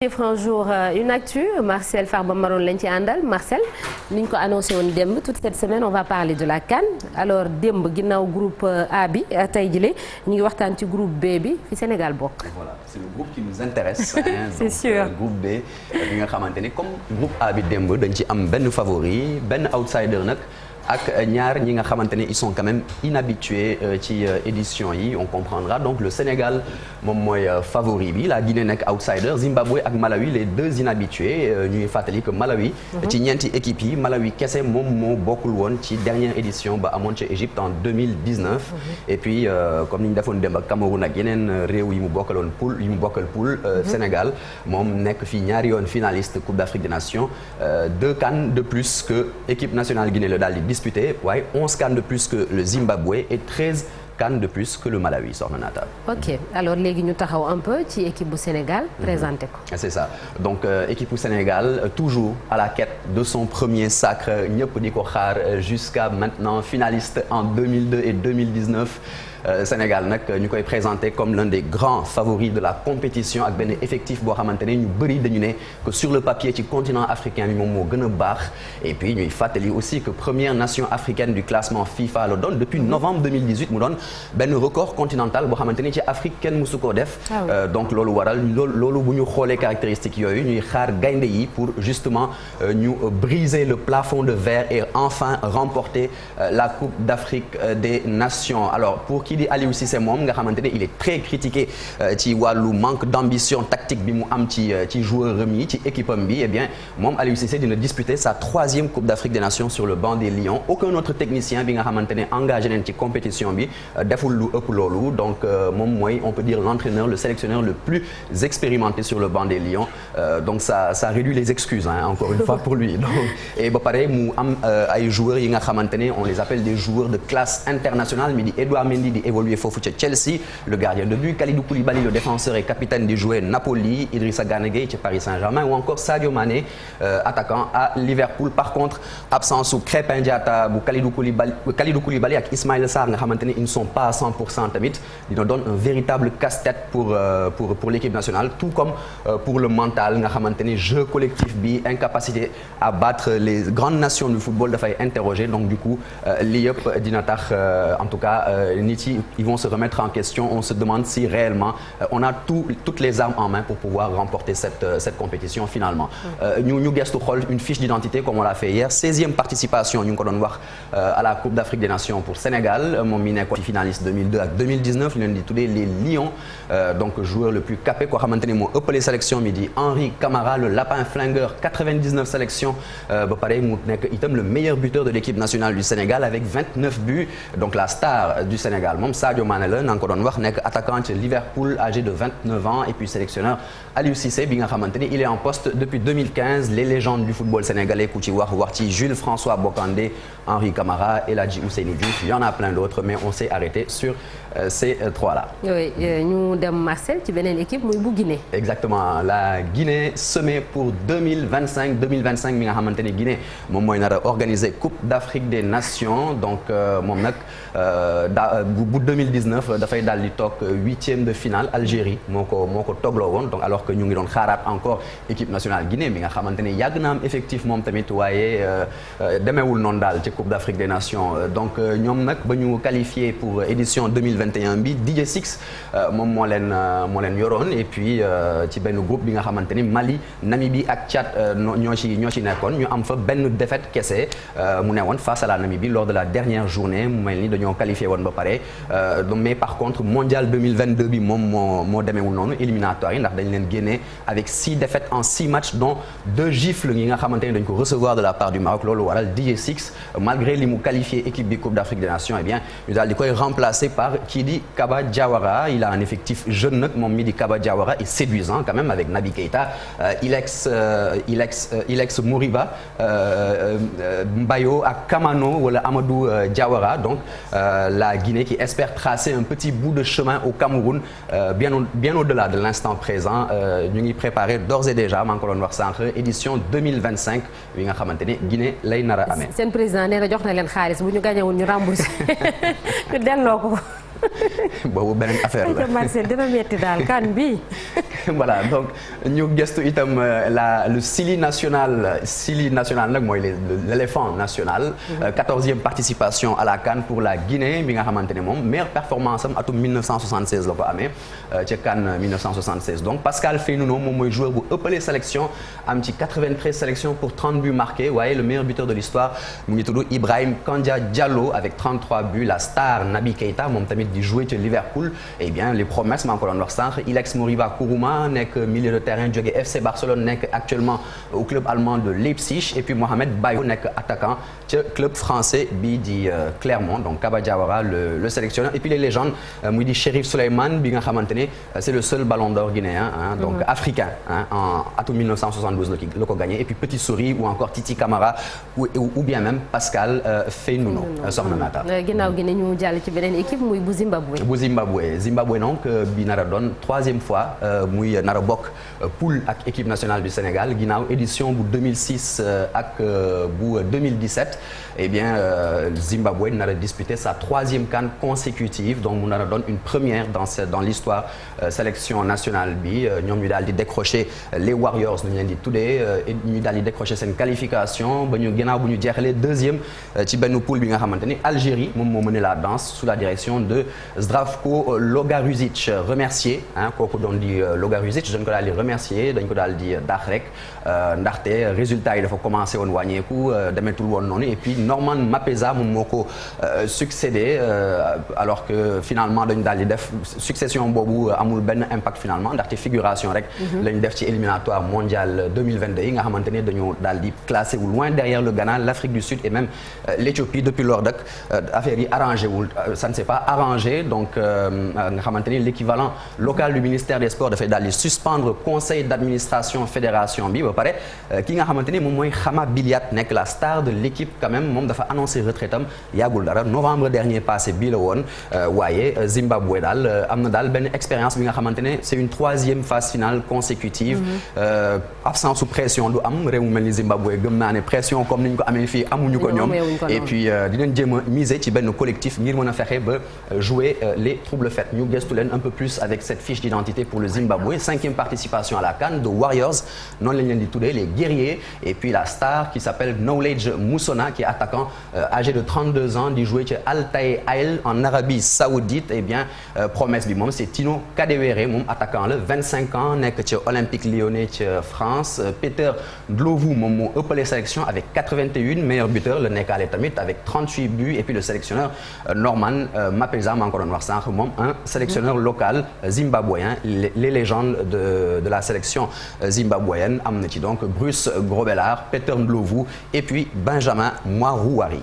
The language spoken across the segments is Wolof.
Un jour une actu Marcel Farba Maroon lañ ci àndal Marcel ni ñu ko annoncé woon démb toute cette semaine on va parler de la CAN alors démb ginnaaw groupe A bi tey jile ñu ngi waxtaan ci groupe B bi fi Sénégal bokk. Voilà c'est le groupe qui nous intéresse. C'est donc, sûr groupe B bi nga xamante ni comme groupe A bi démb dañ ci am benn favori benn outsider nag. ak ñaar ñi nga xamante ne ils sont quand même inhabitués ci édition yi on comprendra donc le Sénégal moom mooy favori bi la Guinée nekk outsider Zimbabwe ak Malawi les deux inhabitués ñuy fàttali que Malawi ci ñeenti équipes yi Malawi kese moom moo bokkul woon ci dernière édition ba amoon ci Égypte en 2019 et puis comme ni ñu defoon démb ak Cameroun ak yeneen réew yi mu bokkaloon poule yi mu bokkal poule Sénégal moom nekk fii ñaari yoon finaliste Coupe d'Afrique des Nations 2 CAN de plus que équipe nationale Guinée la daal di disputé waaye 11 CAN de plus que le Zimbabwe et 13 CAN de plus que le Malawi soxna Naata. ok alors léegi ñu taxaw un peu ci équipe bu Sénégal présenté ko. c'est ça donc équipe bu Sénégal toujours à la quête de son premier sacre ñëpp di ko xaar jusqu'à maintenant finaliste en 2002 et 2019. Sénégal nag ñu koy présenté comme l'un des grands favoris de la compétition ak benn effectif boo xamante ne ñu bëri dañu ne que sur le papier ci continent africain bi moom moo gën a baax et puis ñuy fàttali aussi que première nation africaine du classement FIFA la doon depuis novembre 2018 mu doon benn record continental boo xamante ni ci Afrique kenn mësu koo def donc loolu waral loolu bu ñu xoolee caractéristiques yooyu ñuy xaar gaynde yi pour justement ñu briser le plafond de verre et enfin remporter la Coupe d'Afrique des Nations alors pour kii di Aliou Cissé moom nga xamante ne il est très critiqué ci wàllu manque d'ambition tactique bi mu am ci joueur yi ci équipe am bi eh bien moom Aliou Cissé dina disputer sa 3e Coupe d'Afrique des Nations sur le banc des Lions aucun autre technicien bi nga xamante ne engagé nañ ci compétition bi deful lu ëpp loolu donc moom mooy on peut dire l'entraîneur le sélectionneur le plus expérimenté sur le banc des Lions donc ça réduit les excuses encore une fois pour lui donc et ba pare mu am ay joueurs yi nga xamante ne on les appelle des joueurs de classe internationale mi di Edouard Mendy évolué foofu ca Chelsea le gardien de but Kalidou Koulibaly le défenseur et capitaine di jouer Napoli Idrissa Gana Gueye ci Paris Saint-Germain ou encore Sadio Mané attaquant à Liverpool par contre absence su Krépin Diatta bu Kalidou Koulibaly ak Ismaïla Sarr nga xamante ne ils ne sont pas à 100% tamit dina doon un véritable casse-tête pour l'équipe nationale tout comme pour le mental nga xamante ne jeu collectif bi incapacité à battre les grandes nations du football dafay interroger donc du coup lii yëpp dina tax en tout cas nit yi ils vont se remettre en question on se demande si réellement on a toutes les armes en main pour pouvoir remporter cette compétition finalement ñu gestu xool une fiche d'identité comme on l'a fait hier 16e participation ñu ngi ko doon wax à la Coupe d'Afrique des Nations pour Sénégal moom mi nekkoon ci finaliste 2002 ak 2019 ñu leen di tuddee les Lions donc joueur le plus capé koo xamante ni moo ëppale sélection mi di Henri Camara le lapin flingueur 99 sélections ba pare mu nekk itam le meilleur buteur de l'équipe nationale du Sénégal avec 29 buts donc la star du Sénégal moom Sadio Mané la na nga ko doon wax nekk attaquant ci Liverpool âgé de 29 ans et puis sélectionneur Aliou Cissé bi nga xamante ni il est en poste depuis 2015 les légendes du football sénégalais ku ci wax ci Jules François Bocandé Henri Camara El Hadji Ousseynou Diouf il y en a plein d'autres mais on s'est arrêté sur ces trois-là. oui ñu dem Marcel ci beneen équipe muy bu Guinée. exactement la Guinée semée pour 2025 bi nga xamante ni Guinée moom mooy nar a organiser Coupe d'Afrique des Nations donc moom nag bu 2019 dafay daal di toog 8e de finale Algérie moo ko toogloo woon donc alors que ñu ngi doon xaaraat encore équipe nationale Guinée bi nga xamante ni yàgg na am effectif moom tamit waaye demeewul noonu daal ci Coupe d'Afrique des Nations donc ñoom nag ba ñu qualifié pour édition 2021 bi DJ Six moom moo leen yoroon et puis ci benn groupe bi nga xamante ni Mali Namibie ak Tchad ñoo ci nekkoon ñu am fa benn défaite kese mu ne woon face à la Namibie lors de la dernière journée mu mel ni dañoo qualifié woon ba pare mais par contre mondial 2022 bi moom moo demeewul noonu éliminatoire yi ndax dañ leen génne avec 6 défaites en 6 matchs dont 2 gifles yi nga xamante ni dañ ko recevoir de la part du Maroc loolu waral DJ Six malgré li mu qualifié équipe bi Coupe d'Afrique des Nations eh bien ñu daal di koy remplacer par kii di Kaba Diawara il a un effectif jeune nag moom mi di Kaba Diawara et séduisant quand même avec Naby Keita Ilex Moriba Mbayo ak Kamano wala Amadou Diawara donc la Guinée qui espère tracer un petit bout de chemin au Cameroun bien au-delà de l'instant présent ñu ngi préparer d'ores et déjà maa ngi ko doon wax sànq édition 2025 bi nga xamante ni Guinée lay nar a amee. seen président nee na jox na leen xaalis bu ñu gañewul ñu remboursé ñu delloo ko. boobu beneen affaire la Marcel dina metti daal kan bi. voilà donc ñu gëstu itam le Sili national nag mooy l'éléphant national. 14e participation à la CAN pour la Guinée bi nga xamante ne moom meilleure performance am atum 1976 la ko amee ca CAN 1976 donc Pascal Feynuno moom mooy joueur bu ëppale sélection am ci 93 sélections pour 30 buts marqués waaye le meilleur buteur de l'histoire mu ngi tudd Ibrahim Kandia Diallo avec 33 buts la star Naby Keita moom tamit di jouer ci Liverpool eh bien les promesses maa ngi ko doon wax sànq Ilex Moriba Kourouma nekk milieu de terrain jóge FC Barcelone nekk actuellement au club allemand de Leipzig et puis Mohamed Bayo nekk attaquant ca club français bi di Clermont donc Kaba Diawara le sélectionneur et puis les légendes muy di Chérif Souleymane bi nga xamante ne c'est le seul ballon d'or guinéen donc africain en atum 1972 la ko gagné et puis Petit Souris ou encore Titi Camara ou bien même Pascal Feynuno soxna Naata. ginnaaw gi ñu jàll ci beneen équipe muy bu Zimbabwe donc bi nar a doon troisième fois muy nar a bokk poule ak équipe nationale du Sénégal ginnaaw édition bu 2006 ak bu 2017 eh bien Zimbabwe nar a disputer sa troisième CAN consécutive donc mu nar a doon une première dans l'histoire sélection nationale bi ñoom ñu daal di décrocher les Warriors ñu leen di tuddee ñu daal di décrocher seen qualification ba ñu ginnaaw bu ñu jeexalee deuxième ci benn poule bi nga xamante ni Algérie moom moo mené la danse sous la direction de Zdravko Logaruzic remercié kooku doon di Logaruzic dañ ko daal di remercier dañ ko daal di daax rek ndaxte résultat yi dafa commencé woon wàññeeku demetul woon noonu et puis Norman Mapeza moom moo ko succédé alors que finalement dañu daal di def succession boobu amul benn impact finalement ndaxte figuration rek lañu def ci éliminatoire mondial 2022 yi nga xamante ne dañoo daal di classé wu loin derrière le Ghana l'Afrique du Sud et même l'Éthiopie depuis lors dak affaire yi arrangé wul ça ne s'est pas arrangé donc nga xamante ni l'équivalent local du ministère des Sports dafay daal di suspendre conseil d'administration fédération bi ba pare ki nga xamante ni moom mooy Khama Biliat nekk la star de l'équipe quand même moom dafa annoncé retraite am yàggul dara novembre dernier passé bii la woon waaye Zimbabwe daal am na daal benn expérience bi nga xamante ne c'est une troisième phase finale consécutive absence sous pression du am réew mu mel ni Zimbabwe gëm naa ne pression comme ni ñu ko amee fii amuñu ko ñoom et puis dinañ jéem a miser ci benn collectif ngir mën a fexe ba jouer les troubles faits ñu gëstu leen un peu plus avec cette fiche d'identité pour le Zimbabwe 5e participation à la CAN de Warriors noonu lañ leen di tuddee les guerriers et puis la star qui s'appelle Knowledge Moussona qui est attaquant âgé de 32 ans di jouer ci Altay Ail en Arabie Saoudite et bien promesse bi moom c'est Tino Kadewere moom attaquant la 25 ans nekk ci Olympique Lyonnais ci France Peter Ndlovu moom moo ëppale sélection avec 81 meilleur buteur la nekkaale tamit avec 38 buts et puis le sélectionneur Norman Mapeza maa ngi ko doon wax sànq moom un sélectionneur local zimbabwéen les légendes de la sélection zimbabwéenne am na ci donc Bruce Grobbelaar Peter Ndlovu et puis Benjamin Mwarouari.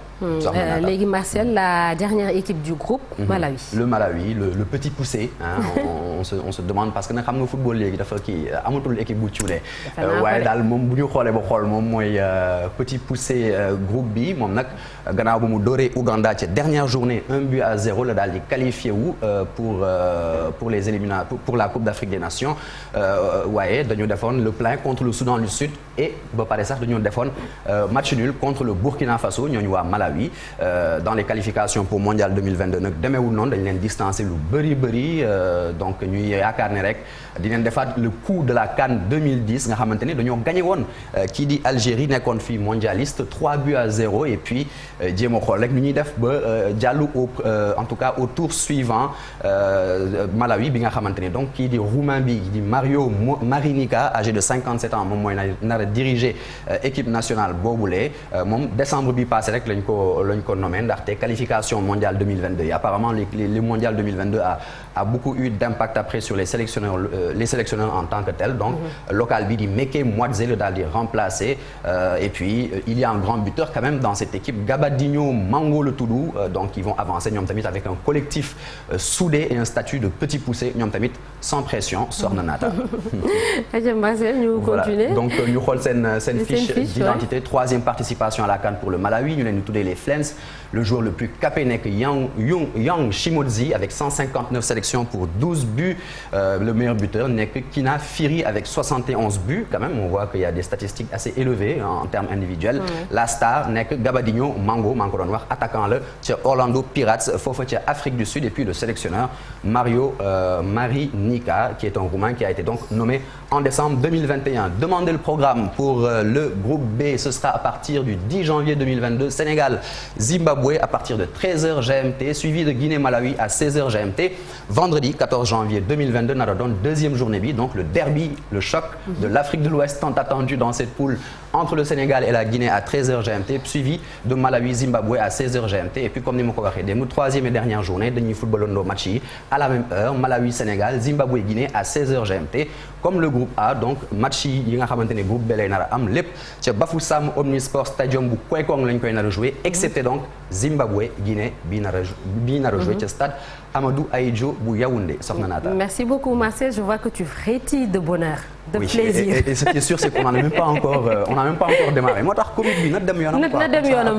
léegi Marcel la dernière équipe du groupe. Malawi. le Malawi le petit poussé on se demande parce que nag xam nga football léegi dafa kii amatul équipe bu cuulee waaye daal moom bu ñu xoolee ba xool moom mooy petit poussé groupe bi moom nag gannaaw bu mu dooree Ouganda ci dernière journée 1-0 la daal di qualifié wu pour les éliminatoires pour la Coupe d'Afrique des Nations waaye dañu defoon le plein contre le Soudan du Sud et ba pare sax dañu defoon match nul contre le Burkina Faso ñooñu waa Malawi dans les qualifications pour mondial 2022 nag demeewul noonu dañ leen distancé lu bëri donc ñuy yaakaar ne rek dinañ defaat le coup de la CAN 2010 nga xamante ne dañoo gagné woon kii di Algérie nekkoon fii mondialiste 3-0 et puis jéem a xool rek nu ñuy def ba jàllu en tout cas au tour suivant Malawi bi nga xamante ne donc kii di roumain bi di Mario Marinica âgé de 57 ans moom mooy nar a diriger équipe nationale boobule moom décembre bi passé rek lañ ko nommé ndaxte qualification mondiale 2022 et apparemment les mondial 2022 a beaucoup eu d'impact après sur les sélectionneurs les sélectionneurs en tant que tels. Donc local bi di Meké Mwadze le daal di remplacer et puis il y a un grand buteur quand même dans cette équipe Gabadinho Mango le tudd donc ils vont avancer ñoom tamit avec un collectif soudé et un statut de petit poussé ñoom tamit sans pression Soxna Naata. Marcel ñu continuer donc ñu xool seen fiche d'identité troisième participation à la CAN pour le Malawi ñu leen di tuddee les Flens le joueur le plus capé nekk Yang Shimodzi avec 159 sélections pour 12 buts le meilleur buteur nekk Kina Firi avec 71 buts quand même on voit qu'il y a des statistiques assez élevées en termes individuels la star nekk Gabadinho Mango maa ngi ko doon wax attaquant la ca Orlando Pirates foofu ca Afrique du Sud et puis le sélectionneur Mario Marinica qui est un Roumain qui a été donc nommé en décembre 2021 demandez le programme pour le groupe B ce sera à partir du 10 janvier 2022 Sénégal Zimbabwe à partir de 13h GMT suivi de Guinée-Malawi à 16h GMT vendredi 14 janvier 2022 nara doon deuxième journée bi donc le derby le choc de l'Afrique de l'Ouest tant attendu dans cette poule entre le Sénégal et la Guinée à 13h GMT suivi de Malawi Zimbabwe à 16h GMT et puis comme ni ma ko waxee démb troisième et dernière journée dañuy footballandoo match yi à la même heure Malawi Sénégal Zimbabwe Guinée à 16h GMT comme le groupe A donc match yi nga xamante ne groupe B lay nar a am lépp ca Bafoussam Omnisport Stadium bu Kwekong lañ koy nar a jouer excepté donc Zimbabwe Guinée bii nar a jouer ca stade Amadou Ahidjo bu Yaoundé Soxna Naata. Merci beaucoup Marcel je vois que tu frétilles de bonheur. De plaisir et ce qui est sûr c'est qu'on n'a même pas encore démarré moo tax Covid bi na dem yoonam. na dem yoonam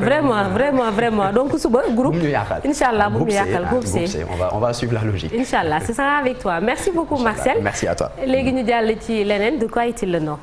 vraiment donc suba groupe. Inch'Allah bu mu yàqal groupe C on va suivre la logique. Inch'Allah ce sera avec toi merci beaucoup Marcel. Merci à toi. léegi ñu jàll ci leneen de quoi est-il le nom.